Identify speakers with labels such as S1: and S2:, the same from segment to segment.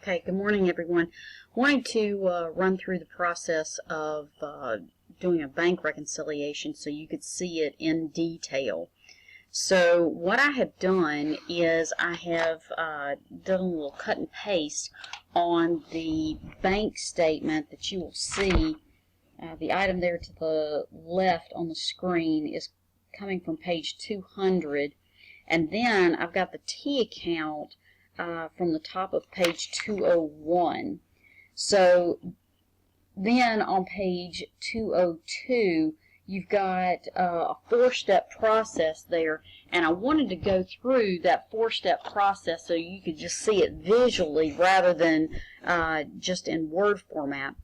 S1: Okay, good morning everyone. Wanted to run through the process of doing a bank reconciliation so you could see it in detail. So what I have done is I have done a little cut and paste on the bank statement that you will see. The item there to the left on the screen is coming from page 200, and then I've got the T account from the top of page 201. So then on page 202 you've got a four-step process there, and I wanted to go through that four-step process so you could just see it visually rather than just in Word format.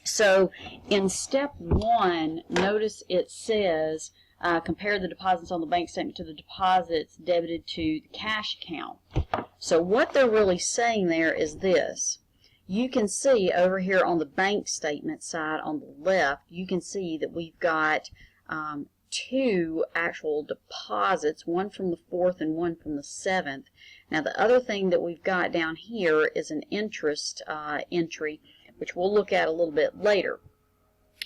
S1: So in step 1, notice it says compare the deposits on the bank statement to the deposits debited to the cash account. So what they're really saying there is this. You can see over here on the bank statement side on the left, you can see that we've got two actual deposits, one from the 4th and one from the 7th. Now the other thing that we've got down here is an interest entry, which we'll look at a little bit later.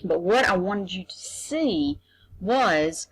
S1: But what I wanted you to see was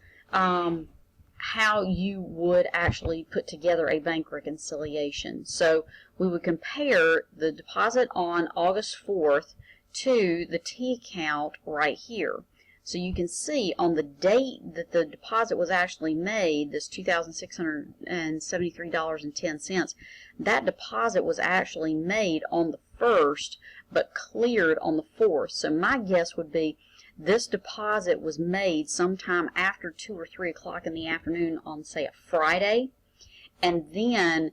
S1: how you would actually put together a bank reconciliation. So we would compare the deposit on August 4th to the T account right here. So you can see on the date that the deposit was actually made, this $2,673.10, that deposit was actually made on the 1st but cleared on the 4th. So my guess would be this deposit was made sometime after 2 or 3 o'clock in the afternoon on, say, a Friday, and then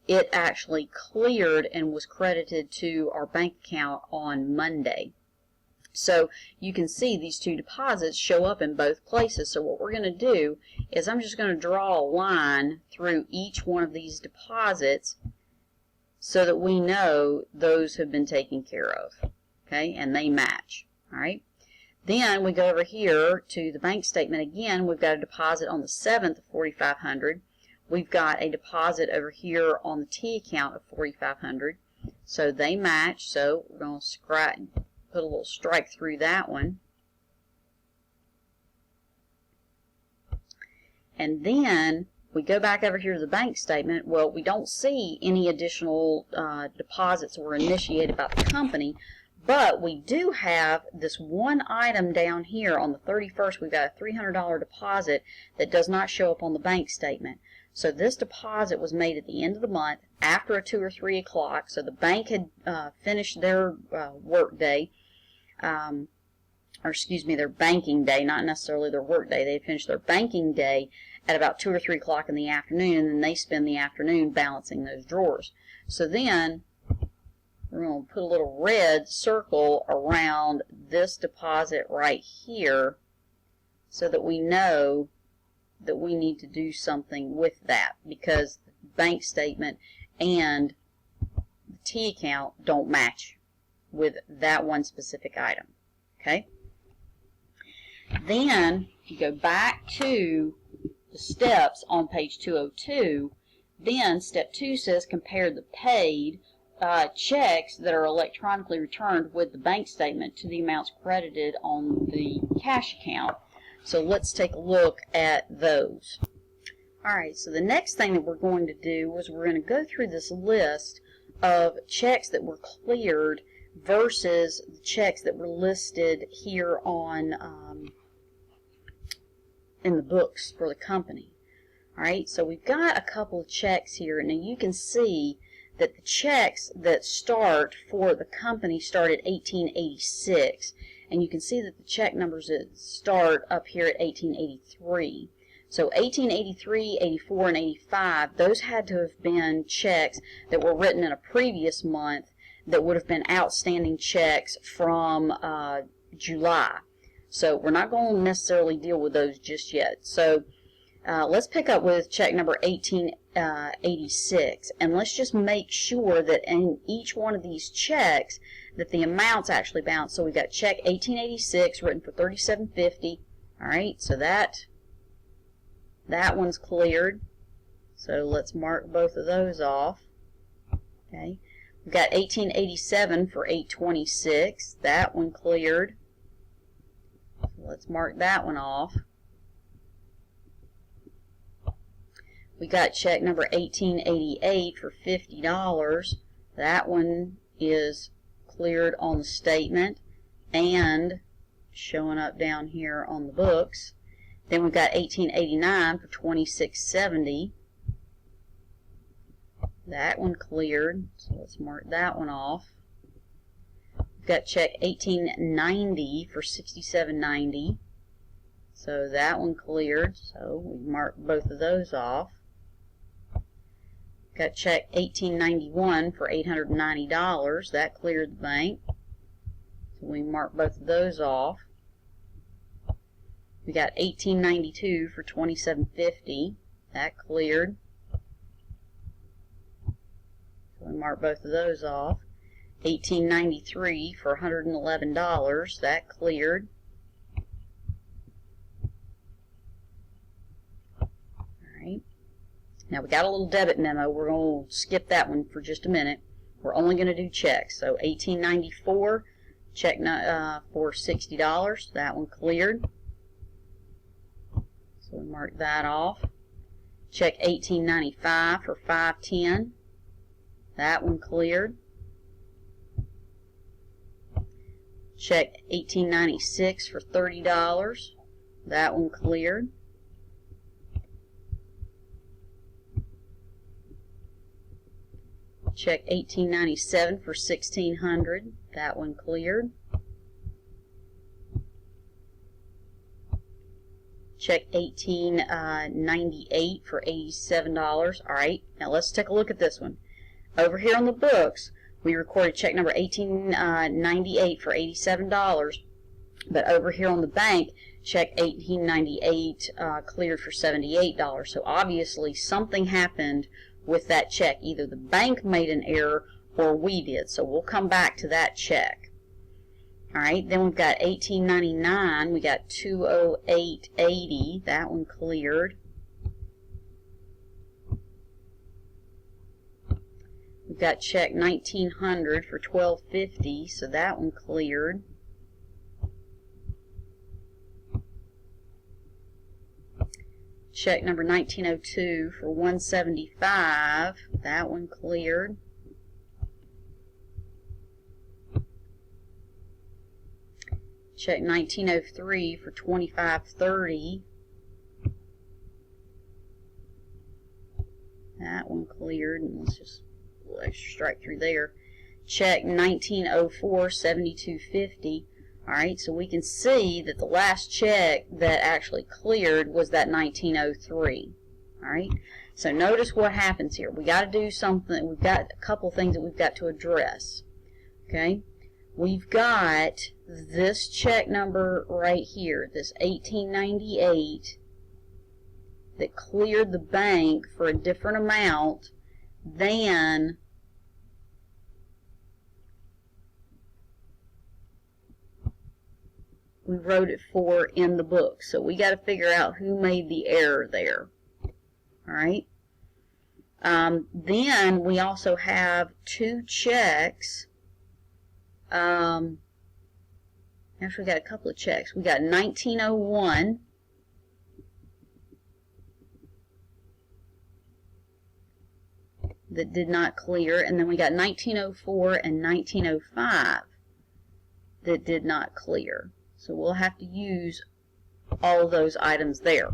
S1: it actually cleared and was credited to our bank account on Monday. So you can see these two deposits show up in both places. So what we're going to do is I'm just going to draw a line through each one of these deposits so that we know those have been taken care of, okay, and they match. All right. Then we go over here to the bank statement again. We've got a deposit on the 7th of $4,500. We've got a deposit over here on the T account of $4,500. So they match. So we're going to put a little strike through that one. And then we go back over here to the bank statement. Well, we don't see any additional deposits were initiated by the company. But we do have this one item down here on the 31st. We've got a $300 deposit that does not show up on the bank statement. So this deposit was made at the end of the month after a 2 or 3 o'clock. So the bank had finished their work day, or excuse me, their banking day, not necessarily their work day. They had finished their banking day at about 2 or 3 o'clock in the afternoon, and then they spend the afternoon balancing those drawers. So then we're going to put a little red circle around this deposit right here so that we know that we need to do something with that, because the bank statement and the T account don't match with that one specific item. Okay? Then you go back to the steps on page 202. Then step 2 says compare the paid checks that are electronically returned with the bank statement to the amounts credited on the cash account. So let's take a look at those. Alright, so the next thing that we're going to do is we're going to go through this list of checks that were cleared versus the checks that were listed here on in the books for the company. Alright, so we've got a couple of checks here. Now you can see that the checks that start for the company start at 1886, and you can see that the check numbers that start up here at 1883. So 1883, 84, and 85, those had to have been checks that were written in a previous month that would have been outstanding checks from July. So we're not going to necessarily deal with those just yet. So let's pick up with check number 1886, and let's just make sure that in each one of these checks that the amounts actually bounce. So we've got check 1886 written for $37.50. Alright, so that one's cleared. So let's mark both of those off. Okay. We've got 1887 for 826. That one cleared. So let's mark that one off. We got check number 1888 for $50. That one is cleared on the statement and showing up down here on the books. Then we've got 1889 for $26.70. That one cleared, so let's mark that one off. We've got check 1890 for $67.90. So that one cleared, so we mark both of those off. Got check 1891 for $890. That cleared the bank. So we mark both of those off. We got 1892 for $27.50. That cleared. So we mark both of those off. 1893 for $111. That cleared. Alright. Now we got a little debit memo. We're going to skip that one for just a minute. We're only going to do checks. So 1894, check for $60. That one cleared. So we mark that off. Check 1895 for $510. That one cleared. Check 1896 for $30. That one cleared. Check 1897 for $1,600. That one cleared. Check 1898 for $87. Alright, now let's take a look at this one. Over here on the books, we recorded check number 1898 for $87. But over here on the bank, check 1898 cleared for $78. So obviously something happened with that check. Either the bank made an error or we did. So we'll come back to that check. Alright, then we've got 1899. We got 208.80. That one cleared. We've got check 1900 for $12.50. So that one cleared. Check number 1902 for $175. That one cleared. Check 1903 for $25.30. That one cleared. And let's just a little extra strike through there. Check 1904 $72.50. Alright, so we can see that the last check that actually cleared was that 1903. Alright, so notice what happens here. We got to do something. We've got a couple things that we've got to address. Okay, we've got this check number right here, this 1898, that cleared the bank for a different amount than we wrote it for in the book. So we got to figure out who made the error there. Alright. Then we also have two checks. Actually, we got a couple of checks. We got 1901. That did not clear. And then we got 1904 and 1905 that did not clear. So we'll have to use all of those items there.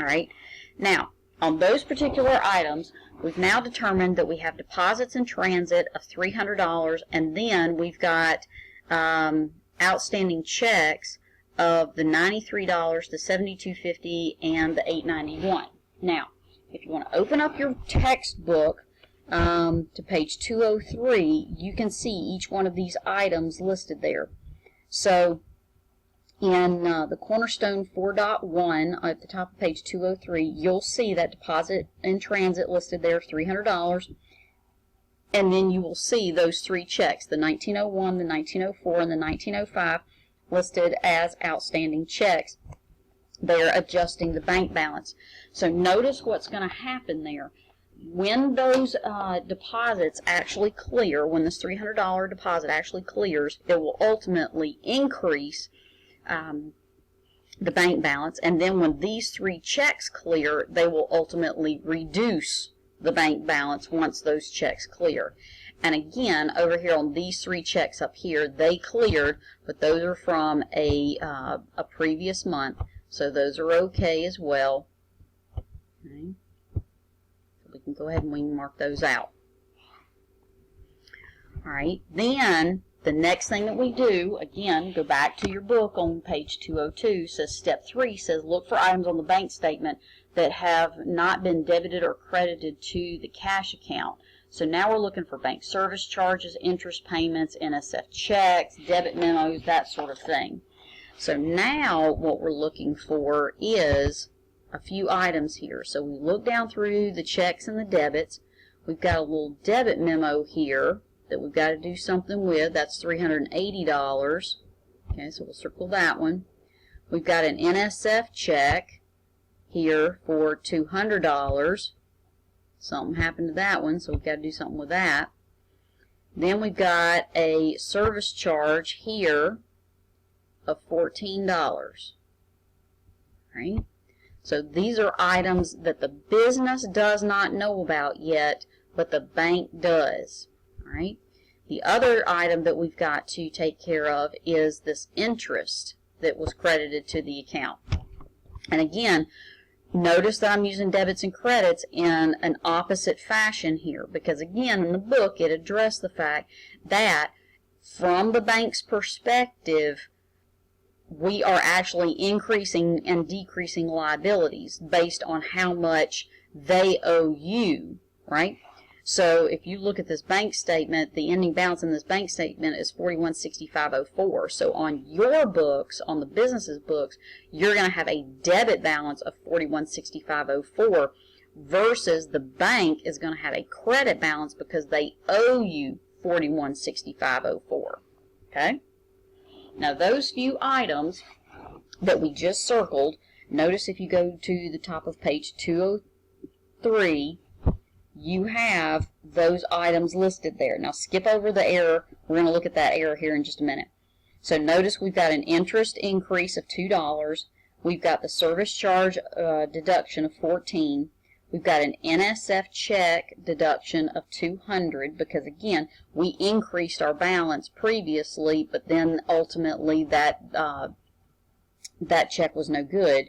S1: Alright, now on those particular items, we've now determined that we have deposits in transit of $300, and then we've got outstanding checks of the $93, the $72.50, and the $891. Now, if you want to open up your textbook to page 203, you can see each one of these items listed there. So in the Cornerstone 4.1 at the top of page 203, you'll see that deposit in transit listed there, $300. And then you will see those three checks, the 1901, the 1904, and the 1905, listed as outstanding checks. They're adjusting the bank balance. So notice what's going to happen there. when those deposits actually clear, when this $300 deposit actually clears, it will ultimately increase the bank balance, and then when these 3 checks clear, they will ultimately reduce the bank balance once those checks clear. And again, over here on these 3 checks up here, they cleared, but those are from a previous month, so those are okay as well. Okay. So we can go ahead and we can mark those out. All right, then the next thing that we do, again, go back to your book on page 202, says step 3 says look for items on the bank statement that have not been debited or credited to the cash account. So now we're looking for bank service charges, interest payments, NSF checks, debit memos, that sort of thing. So now what we're looking for is a few items here. So we look down through the checks and the debits. We've got a little debit memo here that we've got to do something with. That's $380. Okay, so we'll circle that one. We've got an NSF check here for $200. Something happened to that one, so we've got to do something with that. Then we've got a service charge here of $14. Right? So these are items that the business does not know about yet, but the bank does. Right? The other item that we've got to take care of is this interest that was credited to the account. And again, notice that I'm using debits and credits in an opposite fashion here, because again, in the book, it addressed the fact that from the bank's perspective, we are actually increasing and decreasing liabilities based on how much they owe you, right? So if you look at this bank statement, the ending balance in this bank statement is $41,650. So on your books, on the business's books, you're going to have a debit balance of $41,650 versus the bank is going to have a credit balance because they owe you $41,650. Okay? Now those few items that we just circled, notice if you go to the top of page 203, you have those items listed there. Now skip over the error. We're going to look at that error here in just a minute. So notice we've got an interest increase of $2. We've got the service charge deduction of $14. We've got an NSF check deduction of $200 because again, we increased our balance previously, but then ultimately that check was no good.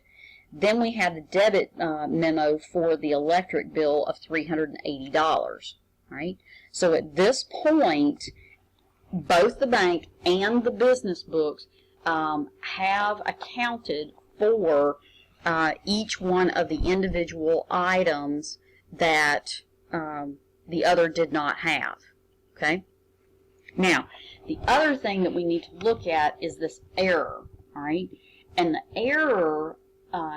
S1: Then we have the debit memo for the electric bill of $380, right? So at this point, both the bank and the business books have accounted for each one of the individual items that the other did not have, okay? Now, the other thing that we need to look at is this error, all right? And the error,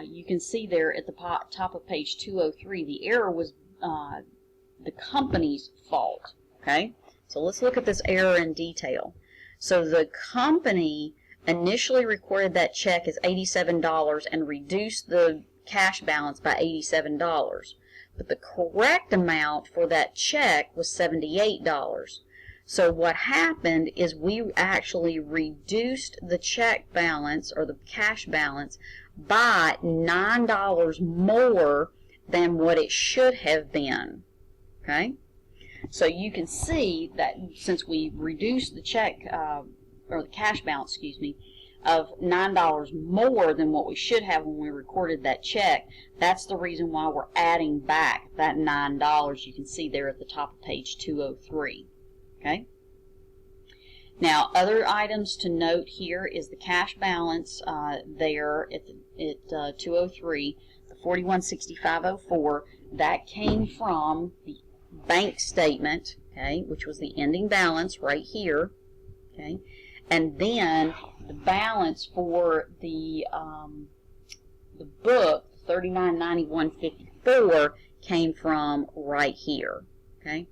S1: you can see there at the top of page 203, the error was the company's fault, okay? So let's look at this error in detail. So the company initially recorded that check as $87 and reduced the cash balance by $87. But the correct amount for that check was $78. So what happened is we actually reduced the check balance or the cash balance by $9 more than what it should have been. Okay? So you can see that since we reduced the check, or the cash balance, excuse me, of $9 more than what we should have when we recorded that check, that's the reason why we're adding back that $9 you can see there at the top of page 203. Okay? Now, other items to note here is the cash balance there at 203, the $41,650, that came from the bank statement, okay, which was the ending balance right here, okay, and then the balance for the book, $39.91.54, came from right here, okay.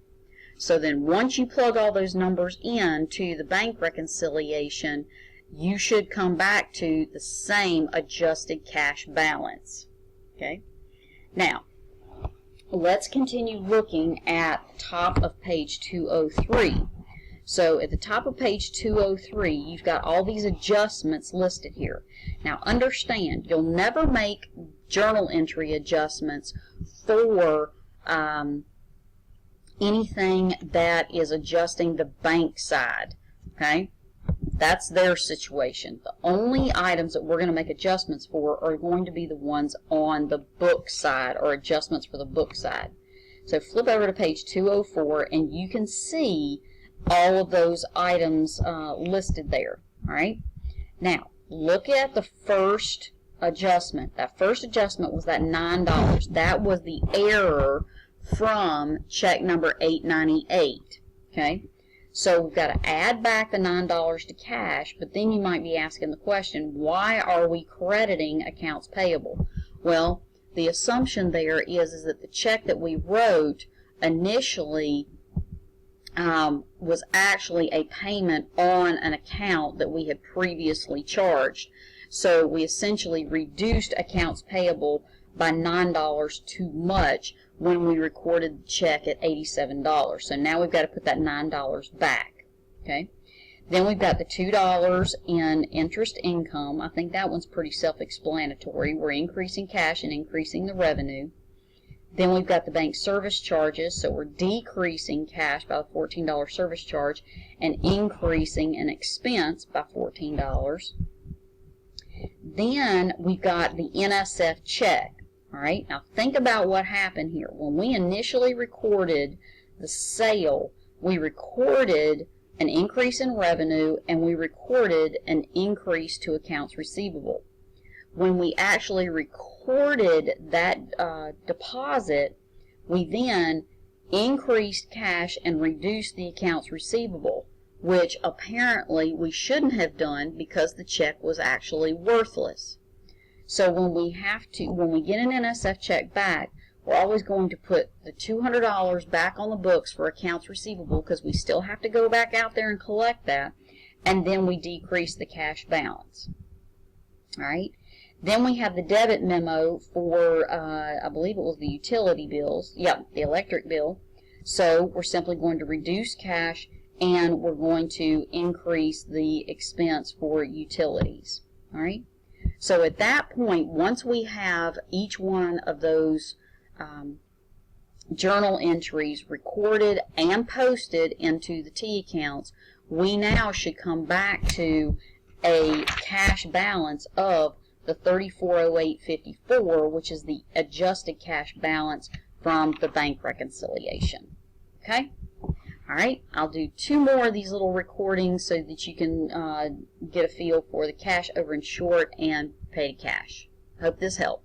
S1: So then once you plug all those numbers into the bank reconciliation, you should come back to the same adjusted cash balance. Okay? Now, let's continue looking at the top of page 203. So at the top of page 203, you've got all these adjustments listed here. Now understand, you'll never make journal entry adjustments for anything that is adjusting the bank side, okay? That's their situation. The only items that we're going to make adjustments for are going to be the ones on the book side, or adjustments for the book side. So flip over to page 204 and you can see all of those items listed there. All right. Now look at the first adjustment. That first adjustment was that $9. That was the error from check number 898. Okay. So we've got to add back the $9 to cash, but then you might be asking the question, why are we crediting accounts payable? Well, the assumption there is that the check that we wrote initially was actually a payment on an account that we had previously charged. So we essentially reduced accounts payable by $9 too much when we recorded the check at $87. So now we've got to put that $9 back. Okay. Then we've got the $2 in interest income. I think that one's pretty self-explanatory. We're increasing cash and increasing the revenue. Then we've got the bank service charges, so we're decreasing cash by the $14 service charge and increasing an expense by $14. Then we've got the NSF check. All right, now think about what happened here. When we initially recorded the sale, we recorded an increase in revenue and we recorded an increase to accounts receivable. When we actually recorded that deposit, we then increased cash and reduced the accounts receivable, which apparently we shouldn't have done because the check was actually worthless. So when we get an NSF check back, we're always going to put the $200 back on the books for accounts receivable because we still have to go back out there and collect that, and then we decrease the cash balance. All right. Then we have the debit memo for, I believe it was the utility bills. Yep, the electric bill. So we're simply going to reduce cash and we're going to increase the expense for utilities. All right. So at that point, once we have each one of those journal entries recorded and posted into the T accounts, we now should come back to a cash balance of the $3408.54, which is the adjusted cash balance from the bank reconciliation. Okay? All right, I'll do 2 more of these little recordings so that you can get a feel for the cash over in short and petty cash. Hope this helped.